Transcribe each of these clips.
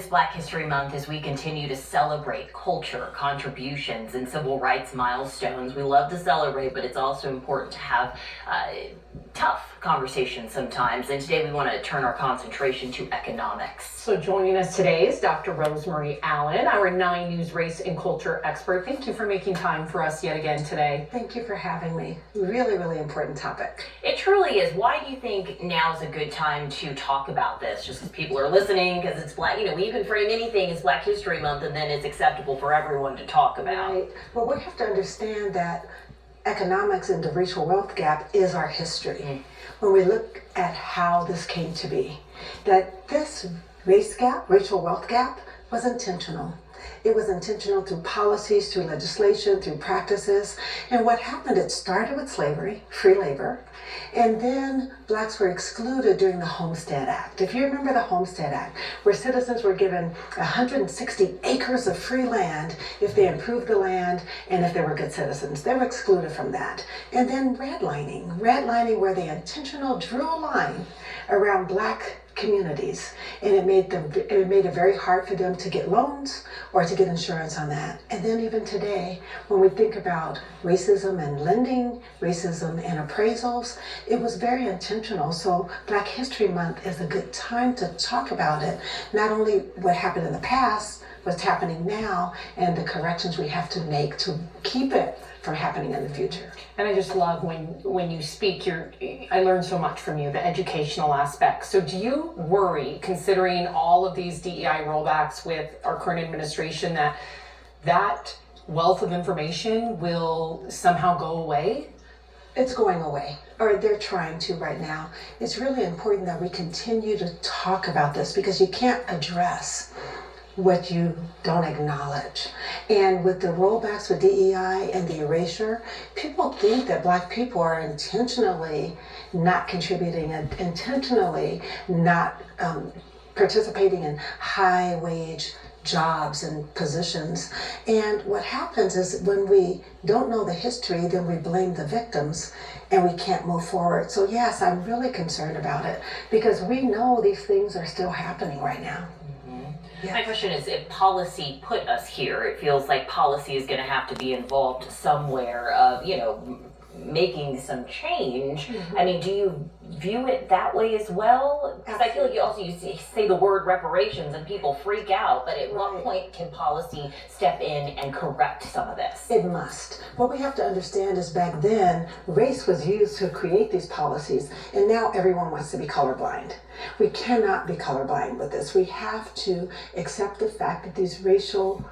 Black History Month as we continue to celebrate culture, contributions, and civil rights milestones. We love to celebrate, but it's also important to have tough conversations sometimes. And today we want to turn our concentration to economics. So joining us today is Dr. Rosemarie Allen, our 9 News race and culture expert. Thank you for making time for us yet again today. Thank you for having me. Really, really important topic. It truly is. Why do you think now is a good time to talk about this? Just because people are listening, because it's Black, we can frame anything as Black History Month and then it's acceptable for everyone to talk about. Right. Well, we have to understand that economics and the racial wealth gap is our history. When we look at how this came to be, that this racial wealth gap was intentional. It was intentional through policies, through legislation, through practices. And what happened, it started with slavery, free labor, and then blacks were excluded during the Homestead Act. If you remember the Homestead Act, where citizens were given 160 acres of free land if they improved the land and if they were good citizens. They were excluded from that. And then redlining where they intentionally drew a line around black communities, and it made it very hard for them to get loans or to get insurance on that. And then even today, when we think about racism and lending, racism and appraisals, it was very intentional. So Black History Month is a good time to talk about it, not only what happened in the past, what's happening now, and the corrections we have to make to keep it from happening in the future. And I just love when you speak, I learn so much from you, the educational aspect. So do you worry, considering all of these DEI rollbacks with our current administration, that wealth of information will somehow go away? It's going away, or they're trying to right now. It's really important that we continue to talk about this, because you can't address what you don't acknowledge. And with the rollbacks with DEI and the erasure, people think that black people are intentionally not contributing and intentionally not participating in high wage jobs and positions. And what happens is when we don't know the history, then we blame the victims and we can't move forward. So yes, I'm really concerned about it, because we know these things are still happening right now. Yes. My question is, if policy put us here, it feels like policy is going to have to be involved somewhere of, making some change. I mean, do you view it that way as well? Because I feel like you say the word reparations and people freak out, but at what point can policy step in and correct some of this? It must. What we have to understand is back then, race was used to create these policies, and now everyone wants to be colorblind. We cannot be colorblind with this. We have to accept the fact that these racial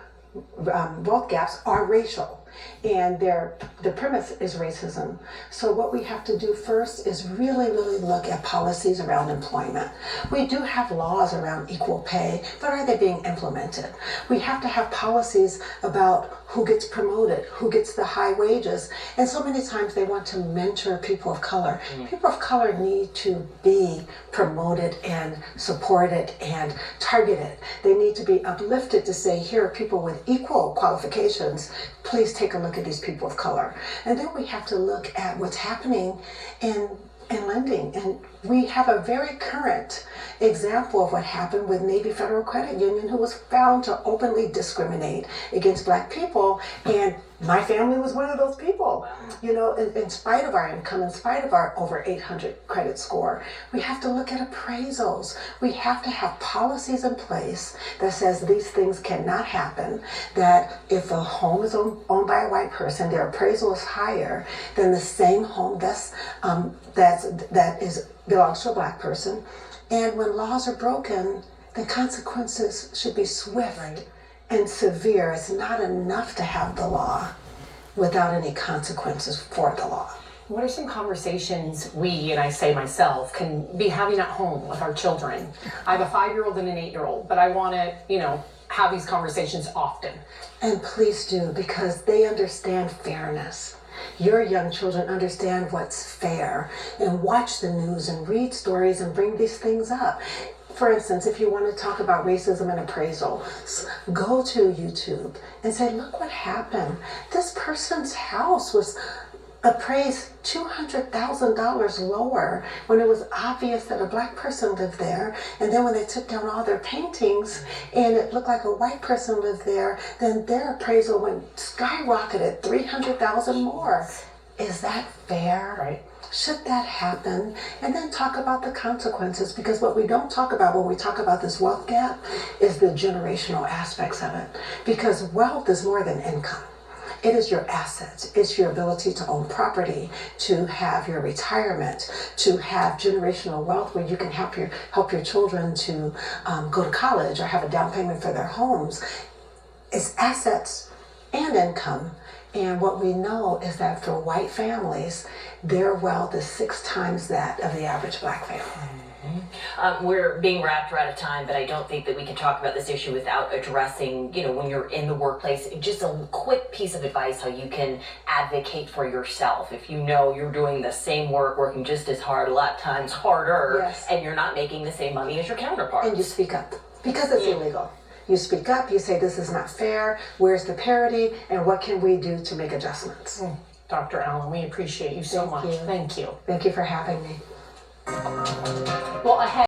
wealth gaps are racial, and the premise is racism. So what we have to do first is really, really look at policies around employment. We do have laws around equal pay, but are they being implemented? We have to have policies about who gets promoted, who gets the high wages, and so many times they want to mentor people of color. People of color need to be promoted and supported and targeted. They need to be uplifted to say, here are people with equal qualifications. Please take a look at these people of color. And then we have to look at what's happening in lending. And we have a very current example of what happened with Navy Federal Credit Union, who was found to openly discriminate against black people. And my family was one of those people. In spite of our income, in spite of our over 800 credit score, we have to look at appraisals. We have to have policies in place that says these things cannot happen, that if a home is owned by a white person, their appraisal is higher than the same home that belongs to a black person. And when laws are broken, the consequences should be swift and severe. It's not enough to have the law without any consequences for the law. What are some conversations we, and I say myself, can be having at home with our children? I have a 5-year-old and an 8-year-old, but I want to, have these conversations often. And please do, because they understand fairness. Your young children understand what's fair, and watch the news and read stories and bring these things up. For instance, if you want to talk about racism and appraisal, go to YouTube and say, look what happened. This person's house was appraised $200,000 lower when it was obvious that a black person lived there. And then when they took down all their paintings and it looked like a white person lived there, then their appraisal went skyrocketed, $300,000 more. Is that fair? Right. Should that happen? And then talk about the consequences, because what we don't talk about when we talk about this wealth gap is the generational aspects of it. Because wealth is more than income. It is your assets. It's your ability to own property, to have your retirement, to have generational wealth where you can help your children to go to college or have a down payment for their homes. It's assets and income. And what we know is that for white families, their wealth is 6 times that of the average black family. We're being wrapped out of time, but I don't think that we can talk about this issue without addressing, when you're in the workplace, just a quick piece of advice how you can advocate for yourself. If you know you're doing the same work, working just as hard, a lot of times harder, Yes. and you're not making the same money as your counterparts. And you speak up, because it's illegal. You speak up, you say this is not fair, where's the parity, and what can we do to make adjustments? Dr. Allen, we appreciate you so much. you. Thank you. Thank you for having me. Well, ahead.